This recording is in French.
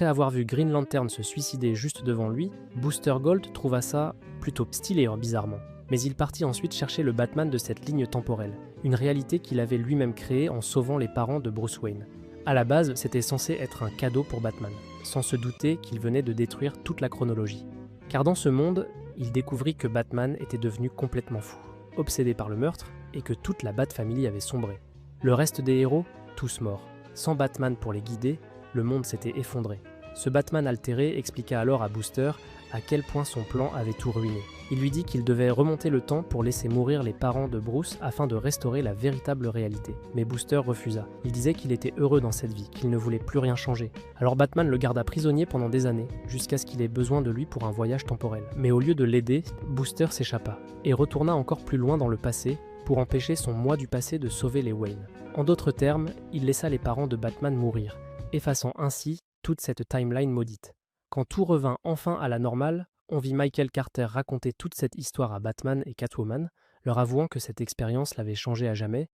Après avoir vu Green Lantern se suicider juste devant lui, Booster Gold trouva ça plutôt stylé, bizarrement. Mais il partit ensuite chercher le Batman de cette ligne temporelle, une réalité qu'il avait lui-même créée en sauvant les parents de Bruce Wayne. À la base, c'était censé être un cadeau pour Batman, sans se douter qu'il venait de détruire toute la chronologie. Car dans ce monde, il découvrit que Batman était devenu complètement fou, obsédé par le meurtre, et que toute la Bat-Family avait sombré. Le reste des héros, tous morts. Sans Batman pour les guider, le monde s'était effondré. Ce Batman altéré expliqua alors à Booster à quel point son plan avait tout ruiné. Il lui dit qu'il devait remonter le temps pour laisser mourir les parents de Bruce afin de restaurer la véritable réalité. Mais Booster refusa. Il disait qu'il était heureux dans cette vie, qu'il ne voulait plus rien changer. Alors Batman le garda prisonnier pendant des années, jusqu'à ce qu'il ait besoin de lui pour un voyage temporel. Mais au lieu de l'aider, Booster s'échappa et retourna encore plus loin dans le passé pour empêcher son moi du passé de sauver les Wayne. En d'autres termes, il laissa les parents de Batman mourir, effaçant ainsi toute cette timeline maudite. Quand tout revint enfin à la normale, on vit Michael Carter raconter toute cette histoire à Batman et Catwoman, leur avouant que cette expérience l'avait changé à jamais